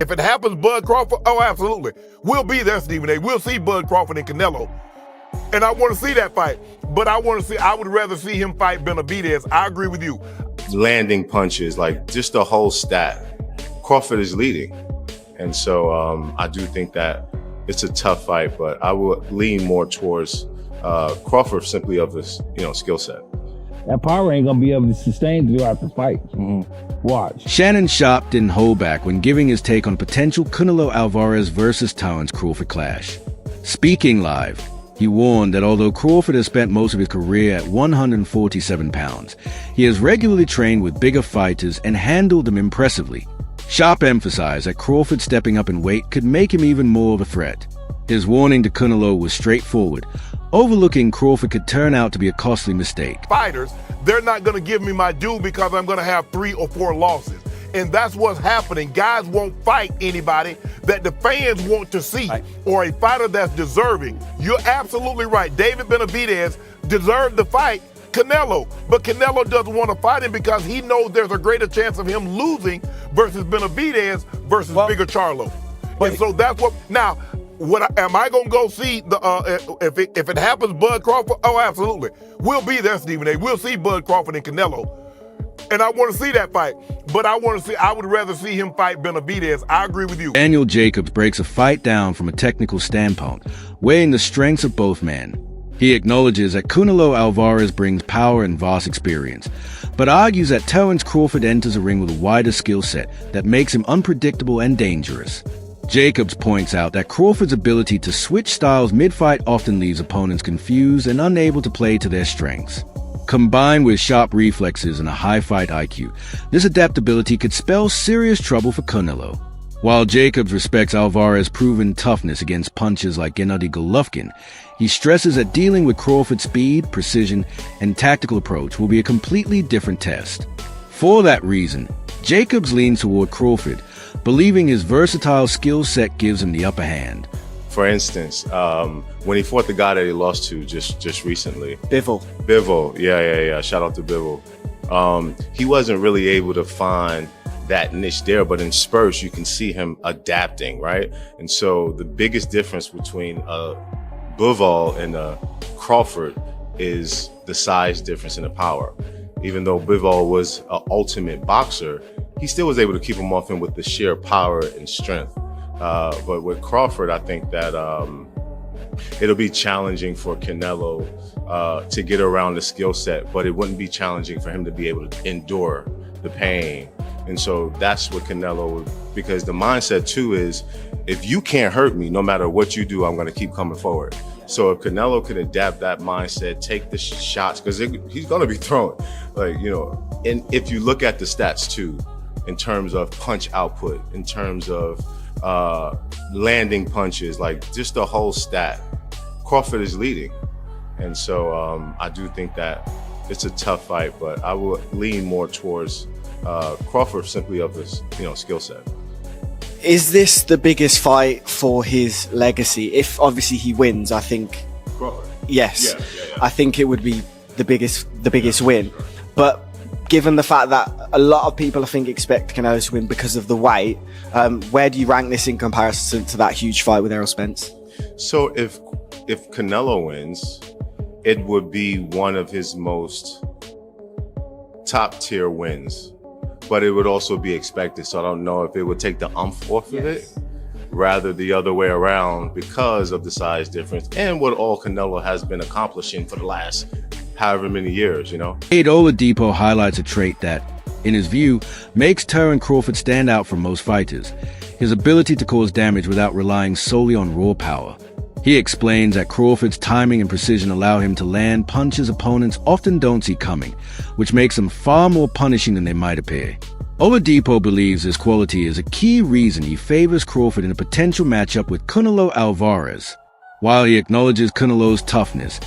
If it happens, Bud Crawford, oh, absolutely. We'll be there, Stephen A. We'll see Bud Crawford and Canelo. And I want to see that fight. But I would rather see him fight Benavidez. I agree with you. Landing punches, like just the whole stat. Crawford is leading. And so I do think that it's a tough fight, but I would lean more towards Crawford simply of his, skill set. That power ain't gonna be able to sustain throughout the fight. Watch. Shannon Sharpe didn't hold back when giving his take on potential Canelo Alvarez versus Terence Crawford clash. Speaking live, he warned that although Crawford has spent most of his career at 147 pounds, he has regularly trained with bigger fighters and handled them impressively. Sharpe emphasized that Crawford stepping up in weight could make him even more of a threat. His warning to Canelo was straightforward. Overlooking Crawford could turn out to be a costly mistake. Fighters, they're not going to give me my due because I'm going to have 3 or 4 losses. And that's what's happening. Guys won't fight anybody that the fans want to see, or a fighter that's deserving. You're absolutely right. David Benavidez deserved the fight Canelo, but Canelo doesn't want to fight him because he knows there's a greater chance of him losing versus Benavidez versus Bigger Charlo. And so that's what, now, am I gonna go see the if it happens, Bud Crawford? Oh, absolutely. We'll be there, Stephen A. We'll see Bud Crawford and Canelo, and I want to see that fight. But I would rather see him fight Benavidez. I agree with you. Daniel Jacobs breaks a fight down from a technical standpoint, weighing the strengths of both men. He acknowledges that Canelo Alvarez brings power and vast experience, but argues that Terence Crawford enters a ring with a wider skill set that makes him unpredictable and dangerous. Jacobs points out that Crawford's ability to switch styles mid-fight often leaves opponents confused and unable to play to their strengths. Combined with sharp reflexes and a high fight IQ, this adaptability could spell serious trouble for Canelo. While Jacobs respects Alvarez's proven toughness against punches like Gennady Golovkin, he stresses that dealing with Crawford's speed, precision, and tactical approach will be a completely different test. For that reason, Jacobs leans toward Crawford, believing his versatile skill set gives him the upper hand. For instance, when he fought the guy that he lost to just recently. Bivol, yeah. Shout out to Bivol. He wasn't really able to find that niche there, but in spurts, you can see him adapting, right? And so the biggest difference between Bivol and Crawford is the size difference and the power. Even though Bivol was an ultimate boxer, he still was able to keep him off him with the sheer power and strength. But with Crawford, I think that it'll be challenging for Canelo to get around the skill set, but it wouldn't be challenging for him to be able to endure the pain. And so that's what Canelo, because the mindset too is, if you can't hurt me, no matter what you do, I'm going to keep coming forward. So if Canelo can adapt that mindset, take the shots, because he's going to be throwing, and if you look at the stats too, in terms of punch output, in terms of landing punches, like just the whole stat, Crawford is leading. And so I do think that it's a tough fight, but I will lean more towards Crawford simply of his, skill set. Is this the biggest fight for his legacy? If obviously he wins, I think. Crawford. Yes, Yeah. I think it would be the biggest win. But given the fact that a lot of people, I think, expect Canelo to win because of the weight, where do you rank this in comparison to that huge fight with Errol Spence? So if Canelo wins, it would be one of his most top tier wins, but it would also be expected. So I don't know if it would take the umph off of it, rather the other way around, because of the size difference and what all Canelo has been accomplishing for the last however many years, Wade Oladipo highlights a trait that, in his view, makes Terence Crawford stand out from most fighters: his ability to cause damage without relying solely on raw power. He explains that Crawford's timing and precision allow him to land punches opponents often don't see coming, which makes them far more punishing than they might appear. Oladipo believes this quality is a key reason he favors Crawford in a potential matchup with Canelo Alvarez. While he acknowledges Canelo's toughness,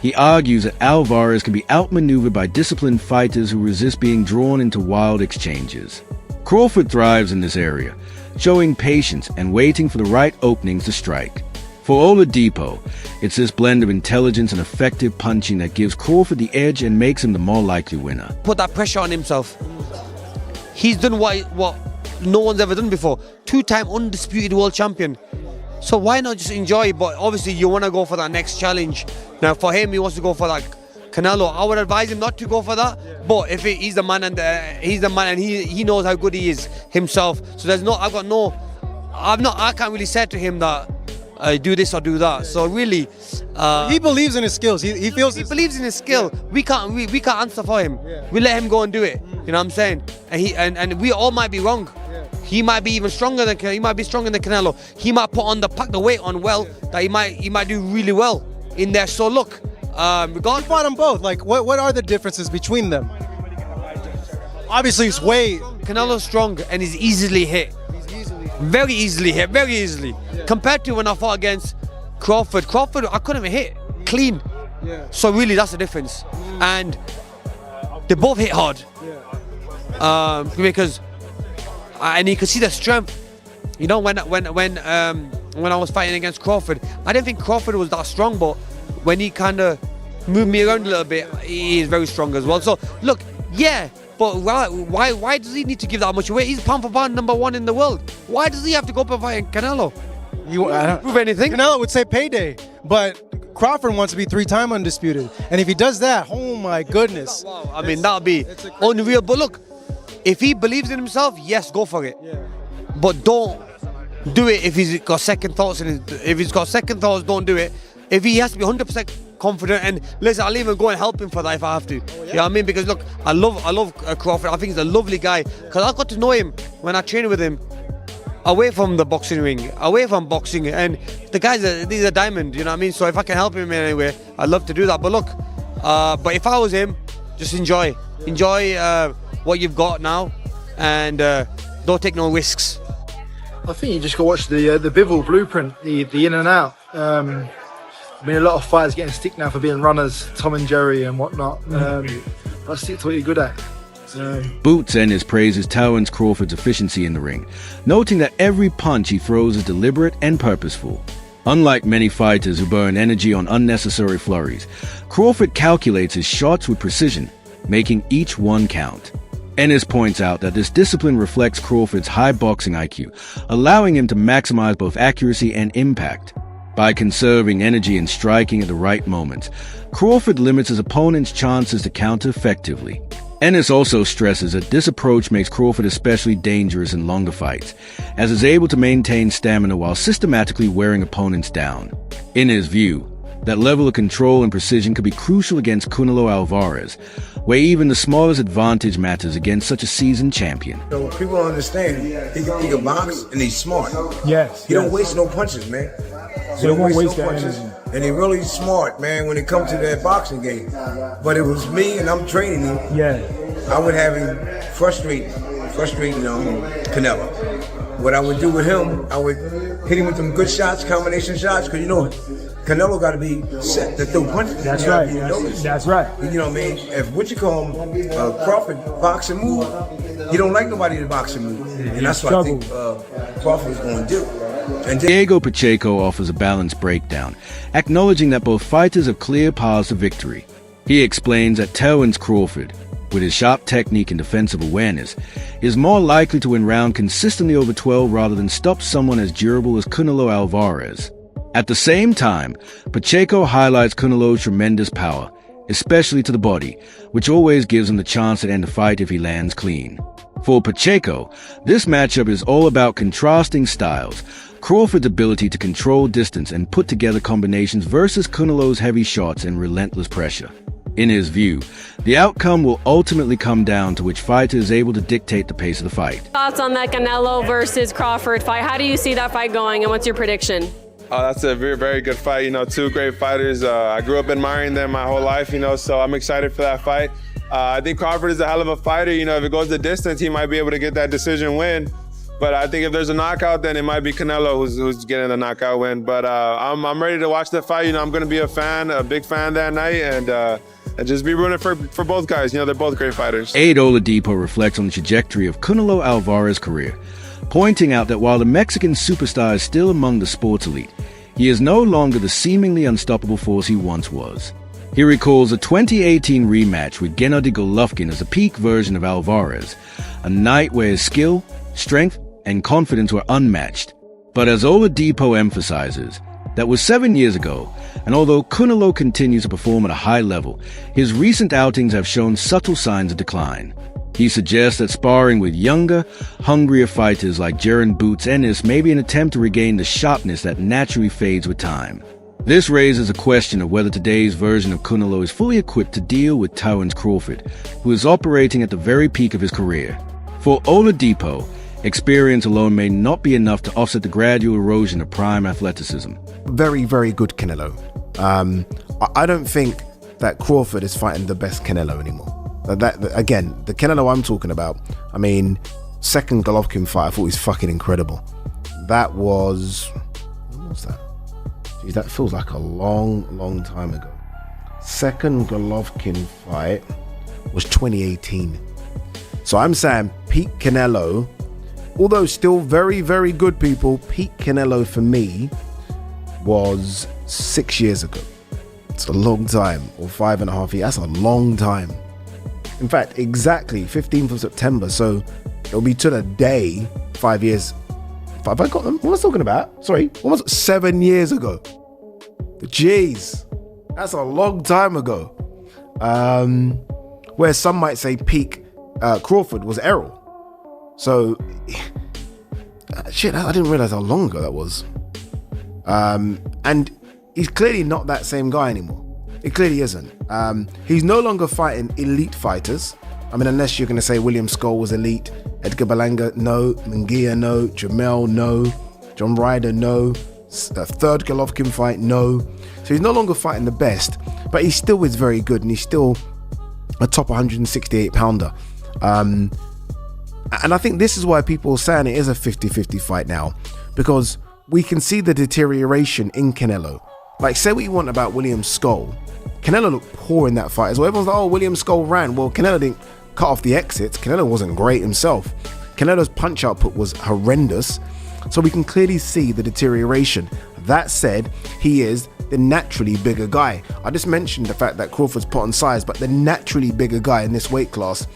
he argues that Alvarez can be outmaneuvered by disciplined fighters who resist being drawn into wild exchanges. Crawford thrives in this area, showing patience and waiting for the right openings to strike. For Oladipo, it's this blend of intelligence and effective punching that gives Crawford the edge and makes him the more likely winner. Put that pressure on himself. He's done what no one's ever done before. 2-time undisputed world champion. So why not just enjoy? But obviously you want to go for that next challenge. Now for him, he wants to go for that Canelo. I would advise him not to go for that. But if he's the man, and he knows how good he is himself. So I can't really say to him that do this or do that. So really, he believes in his skills. He feels he believes in his skill. We can't answer for him. We let him go and do it. You know what I'm saying? And we all might be wrong. He might be even stronger than Canelo. He might pack the weight on well, that he might do really well in there. So look, regardless, fought them both. Like, what are the differences between them? Obviously, it's weight. Canelo's strong and he's easily hit. Very easily hit, very easily. Compared to when I fought against Crawford, I couldn't even hit clean. So really, that's the difference. And they both hit hard. Because and you can see the strength. You know, when I was fighting against Crawford, I didn't think Crawford was that strong, but when he kind of moved me around a little bit, he is very strong as well. So look, but why does he need to give that much away? He's pound for pound #1 in the world. Why does he have to go up and fight Canelo? I don't prove anything. Canelo would say payday, but Crawford wants to be 3-time undisputed. And if he does that, oh my goodness. Wow. I mean, that'll be unreal. But look, if he believes in himself, yes, go for it. But don't do it if he's got second thoughts. If he's got second thoughts, don't do it. If he has to be 100% confident, and listen, I'll even go and help him for that if I have to. You know what I mean? Because look, I love Crawford. I think he's a lovely guy. Because I got to know him when I trained with him away from the boxing ring, away from boxing, and the guy's he's a diamond. You know what I mean? So if I can help him in any way, I'd love to do that. But look, but if I was him, just enjoy what you've got now, and don't take no risks. I think you just got to watch the Bivol blueprint, the in and out. I mean, a lot of fighters getting stick now for being runners, Tom and Jerry and whatnot. But stick to what you're good at. Boots Ennis praises Terence Crawford's efficiency in the ring, noting that every punch he throws is deliberate and purposeful. Unlike many fighters who burn energy on unnecessary flurries, Crawford calculates his shots with precision, making each one count. Ennis points out that this discipline reflects Crawford's high boxing IQ, allowing him to maximize both accuracy and impact. By conserving energy and striking at the right moments, Crawford limits his opponent's chances to counter effectively. Ennis also stresses that this approach makes Crawford especially dangerous in longer fights, as he's able to maintain stamina while systematically wearing opponents down. In his view, that level of control and precision could be crucial against Canelo Alvarez, where even the smallest advantage matters against such a seasoned champion. So people don't understand. He can box and he's smart. Yes. He don't waste no punches, man. He don't waste no punches. And he's really smart, man, when it comes to that boxing game. But it was me and I'm training him. Yeah. I would have him frustrating Canelo. What I would do with him, I would hit him with some good shots, combination shots, because you know, Canelo got to be set to throw punches. That's right. That's right. You know what I mean? If Crawford boxing move, he don't like nobody to boxing move, and that's what I think Crawford is going to do. And Diego Pacheco offers a balanced breakdown, acknowledging that both fighters have clear paths to victory. He explains that Terence Crawford, with his sharp technique and defensive awareness, is more likely to win round consistently over 12 rather than stop someone as durable as Canelo Alvarez. At the same time, Pacheco highlights Canelo's tremendous power, especially to the body, which always gives him the chance to end a fight if he lands clean. For Pacheco, this matchup is all about contrasting styles, Crawford's ability to control distance and put together combinations versus Canelo's heavy shots and relentless pressure. In his view, the outcome will ultimately come down to which fighter is able to dictate the pace of the fight. Thoughts on that Canelo versus Crawford fight? How do you see that fight going, and what's your prediction? Oh, that's a very, very good fight. You know, two great fighters. I grew up admiring them my whole life, you know, so I'm excited for that fight. I think Crawford is a hell of a fighter. You know, if it goes the distance, he might be able to get that decision win. But I think if there's a knockout, then it might be Canelo who's getting the knockout win. But I'm ready to watch the fight. You know, I'm going to be a big fan that night, and just be rooting for both guys. You know, they're both great fighters. Aid Oladipo reflects on the trajectory of Canelo Alvarez's career, pointing out that while the Mexican superstar is still among the sports elite, he is no longer the seemingly unstoppable force he once was. He recalls a 2018 rematch with Gennady Golovkin as a peak version of Alvarez, a night where his skill, strength and confidence were unmatched. But as Oladipo emphasizes, that was 7 years ago, and although Canelo continues to perform at a high level, his recent outings have shown subtle signs of decline. He suggests that sparring with younger, hungrier fighters like Jaron Boots Ennis may be an attempt to regain the sharpness that naturally fades with time. This raises a question of whether today's version of Canelo is fully equipped to deal with Terence Crawford, who is operating at the very peak of his career. For Oladipo, experience alone may not be enough to offset the gradual erosion of prime athleticism. Very, very good Canelo. I don't think that Crawford is fighting the best Canelo anymore. Again, the Canelo I'm talking about, I mean, second Golovkin fight, I thought was fucking incredible. That was... When was that? Jeez, that feels like a long time ago. Second Golovkin fight was 2018. So I'm saying peak Canelo, although still very, very good people, peak Canelo for me was 6 years ago. It's a long time, or 5.5 years. That's a long time. In fact, exactly 15th of September. So it'll be to the day 5 years. Have I got them? What was I talking about? Sorry, almost 7 years ago. Jeez, that's a long time ago. Where some might say peak Crawford was Errol. So, shit, I didn't realize how long ago that was. And he's clearly not that same guy anymore. It clearly isn't. He's no longer fighting elite fighters. I mean, unless you're going to say William Skull was elite, Edgar Berlanga, no, Munguia, no, Jamel, no, John Ryder, no, third Golovkin fight, no. So he's no longer fighting the best, but he still is very good, and he's still a top 168 pounder. And I think this is why people are saying it is a 50-50 fight now, because we can see the deterioration in Canelo. Like, say what you want about William Skull, Canelo looked poor in that fight as well. Everyone's like, oh, William Skull ran. Well, Canelo didn't cut off the exits. Canelo wasn't great himself. Canelo's punch output was horrendous. So we can clearly see the deterioration. That said, he is the naturally bigger guy. I just mentioned the fact that Crawford's put on size, but the naturally bigger guy in this weight class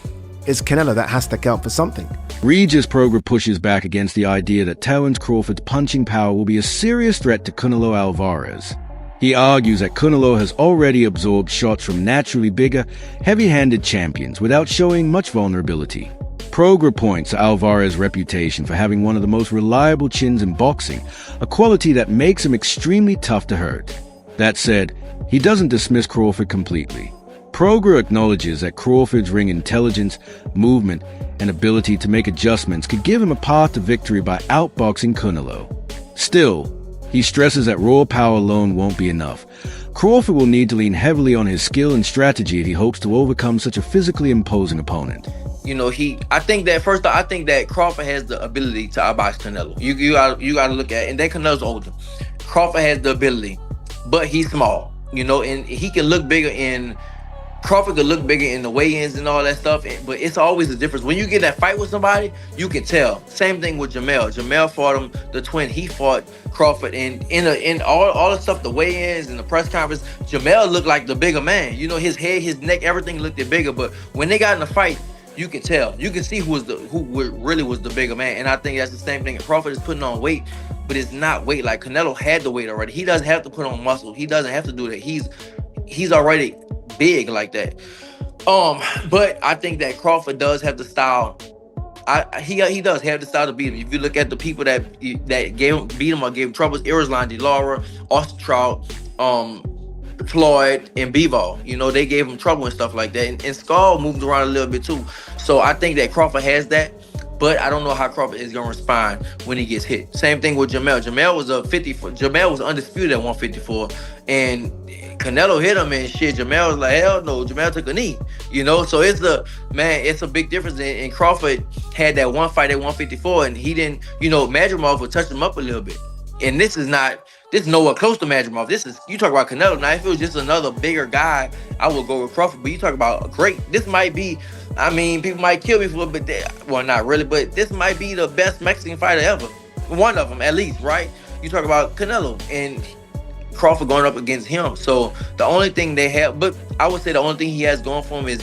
is Canelo. That has to count for something. Regis Prograis pushes back against the idea that Terence Crawford's punching power will be a serious threat to Canelo Alvarez. He argues that Canelo has already absorbed shots from naturally bigger, heavy-handed champions without showing much vulnerability. Prograis points to Alvarez's reputation for having one of the most reliable chins in boxing, a quality that makes him extremely tough to hurt. That said, he doesn't dismiss Crawford completely. Prograis acknowledges that Crawford's ring intelligence, movement, and ability to make adjustments could give him a path to victory by outboxing Canelo. Still, he stresses that raw power alone won't be enough. Crawford will need to lean heavily on his skill and strategy if he hopes to overcome such a physically imposing opponent. You know, I think that Crawford has the ability to outbox Canelo. You got to look at it. And then Canelo's older. Crawford has the ability, but he's small, you know, and he can look bigger Crawford could look bigger in the weigh-ins and all that stuff, but it's always a difference. When you get that fight with somebody, you can tell. Same thing with Jamel. Jamel fought him, the twin. He fought Crawford, and in all the stuff, the weigh-ins and the press conference, Jamel looked like the bigger man. You know, his head, his neck, everything looked bigger. But when they got in the fight, you can tell. You can see who really was the bigger man. And I think that's the same thing. Crawford is putting on weight, but it's not weight. Like Canelo had the weight already. He doesn't have to put on muscle. He doesn't have to do that. He's already big like that. But I think that Crawford does have the style. He does have the style to beat him. If you look at the people that beat him or gave him troubles, Irislan, De Lara, Austin Trout, Floyd, and Bivol, you know, they gave him trouble and stuff like that. And Skull moved around a little bit too. So I think that Crawford has that, but I don't know how Crawford is gonna respond when he gets hit. Same thing with Jamel. Jamel was undisputed at 154, and Canelo hit him and shit. Jamel was like, hell no. Jamel took a knee, you know. So it's a big difference. And Crawford had that one fight at 154, and he didn't, you know, Madrimov would touch him up a little bit. And this is nowhere close to Madrimov. You talk about Canelo. Now, if it was just another bigger guy, I would go with Crawford. But you talk about this might be, I mean, people might kill me for it, but well, not really, but this might be the best Mexican fighter ever. One of them, at least, right? You talk about Canelo and Crawford going up against him. So the only thing they have, but I would say the only thing he has going for him is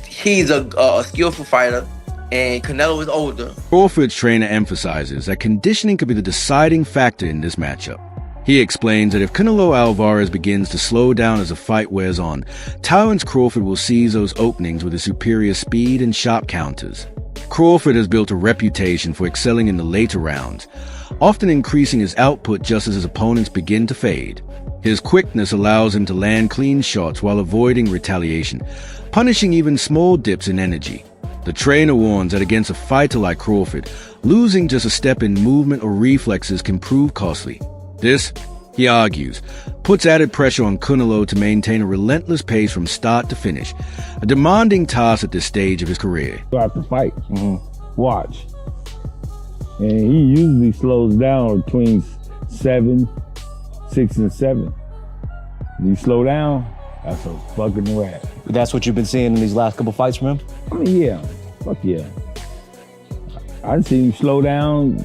he's a skillful fighter. and Canelo is older. Crawford's trainer emphasizes that conditioning could be the deciding factor in this matchup. He explains that if Canelo Alvarez begins to slow down as the fight wears on, Terence Crawford will seize those openings with his superior speed and sharp counters. Crawford has built a reputation for excelling in the later rounds, often increasing his output just as his opponents begin to fade. His quickness allows him to land clean shots while avoiding retaliation, punishing even small dips in energy. The trainer warns that against a fighter like Crawford, losing just a step in movement or reflexes can prove costly. This, he argues, puts added pressure on Canelo to maintain a relentless pace from start to finish, a demanding task at this stage of his career. Throughout the fight, watch. And he usually slows down between 6 and 7. You slow down, that's a fucking wrap. That's what you've been seeing in these last couple fights from him? I mean, yeah. Fuck yeah. I seen him slow down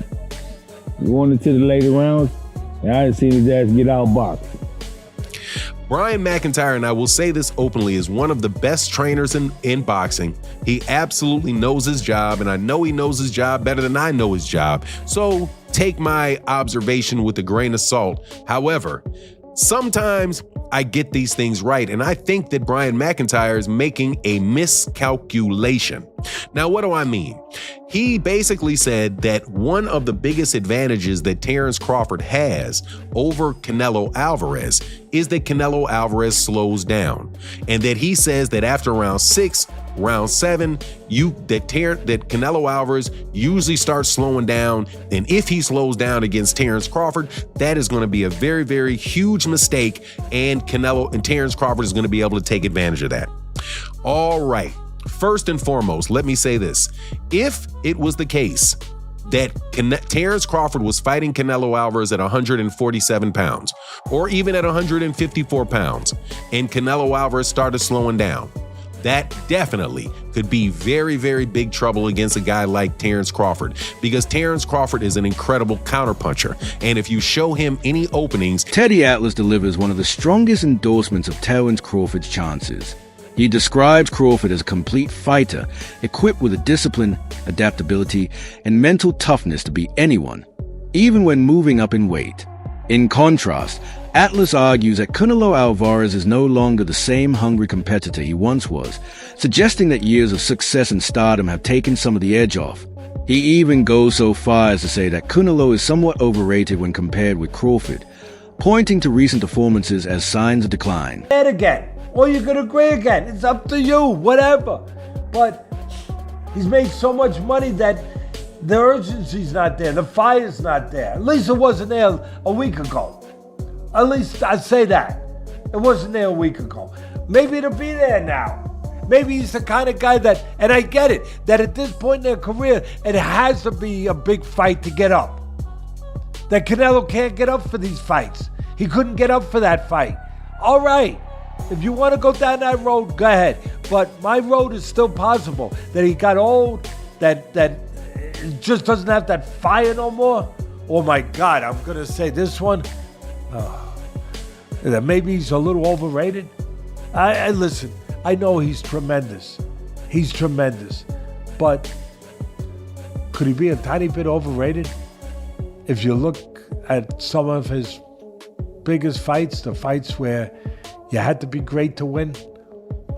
going into the later rounds, and I didn't see his ass get outboxed. Brian McIntyre, and I will say this openly, is one of the best trainers in boxing. He absolutely knows his job, and I know he knows his job better than I know his job. So take my observation with a grain of salt. However, sometimes I get these things right, and I think that Brian McIntyre is making a miscalculation. Now, what do I mean? He basically said that one of the biggest advantages that Terence Crawford has over Canelo Alvarez is that Canelo Alvarez slows down, and that he says that after round 6, round 7, that Canelo Alvarez usually starts slowing down, and if he slows down against Terence Crawford, that is going to be a very, very huge mistake, and Terence Crawford is going to be able to take advantage of that. All right. First and foremost, let me say this. If it was the case that Terence Crawford was fighting Canelo Alvarez at 147 pounds, or even at 154 pounds, and Canelo Alvarez started slowing down, that definitely could be very, very big trouble against a guy like Terence Crawford, because Terence Crawford is an incredible counterpuncher, and if you show him any openings... Teddy Atlas delivers one of the strongest endorsements of Terence Crawford's chances. He describes Crawford as a complete fighter, equipped with the discipline, adaptability, and mental toughness to beat anyone, even when moving up in weight. In contrast, Atlas argues that Canelo Alvarez is no longer the same hungry competitor he once was, suggesting that years of success and stardom have taken some of the edge off. He even goes so far as to say that Canelo is somewhat overrated when compared with Crawford, pointing to recent performances as signs of decline. And again, or you could agree again. It's up to you, whatever. But he's made so much money that the urgency's not there, the fire's not there. At least it wasn't there a week ago. At least I'd say that. It wasn't there a week ago. Maybe it'll be there now. Maybe he's the kind of guy that, and I get it, that at this point in their career, it has to be a big fight to get up. That Canelo can't get up for these fights. He couldn't get up for that fight. All right. If you want to go down that road, go ahead. But my road is still possible. That he got old, that it just doesn't have that fire no more. Oh my God, I'm going to say this one. That maybe he's a little overrated. I listen, I know he's tremendous. He's tremendous. But could he be a tiny bit overrated? If you look at some of his biggest fights, the fights where you had to be great to win,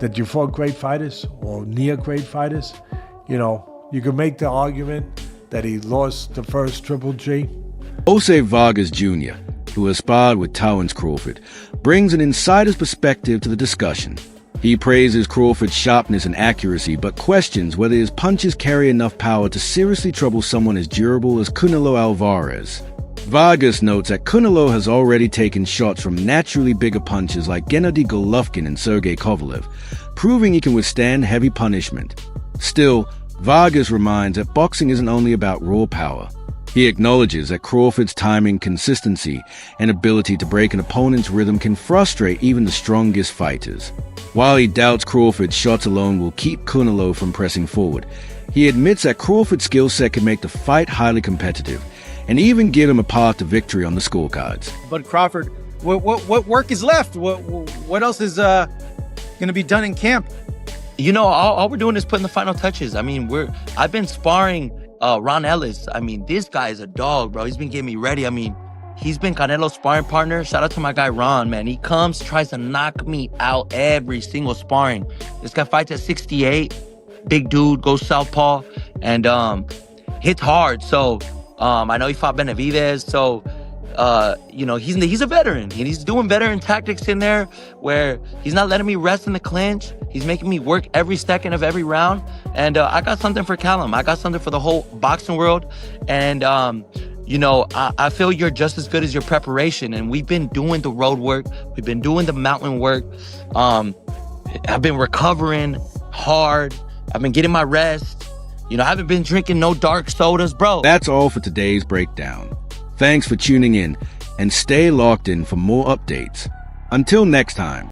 that you fought great fighters or near great fighters, you know, you can make the argument that he lost the first Triple G. Jose Vargas Jr., who has sparred with Terence Crawford, brings an insider's perspective to the discussion. He praises Crawford's sharpness and accuracy, but questions whether his punches carry enough power to seriously trouble someone as durable as Canelo Alvarez. Vargas notes that Canelo has already taken shots from naturally bigger punches like Gennady Golovkin and Sergey Kovalev, proving he can withstand heavy punishment. Still, Vargas reminds that boxing isn't only about raw power. He acknowledges that Crawford's timing, consistency, and ability to break an opponent's rhythm can frustrate even the strongest fighters. While he doubts Crawford's shots alone will keep Canelo from pressing forward, he admits that Crawford's skill set can make the fight highly competitive, and even give him a path to victory on the scorecards. But Crawford, what work is left? What else is going to be done in camp? You know, all we're doing is putting the final touches. I mean, I've been sparring Ron Ellis. I mean, this guy is a dog, bro. He's been getting me ready. I mean, he's been Canelo's sparring partner. Shout out to my guy Ron, man. He comes, tries to knock me out every single sparring. This guy fights at 68. Big dude, goes southpaw, and hits hard. So I know he fought Benavidez. So you know, he's a veteran, and he's doing veteran tactics in there where he's not letting me rest in the clinch. He's making me work every second of every round. And I got something for Callum. I got something for the whole boxing world. And you know, I feel you're just as good as your preparation. And we've been doing the road work. We've been doing the mountain work. I've been recovering hard. I've been getting my rest. You know, I haven't been drinking no dark sodas, bro. That's all for today's breakdown. Thanks for tuning in, and stay locked in for more updates. Until next time.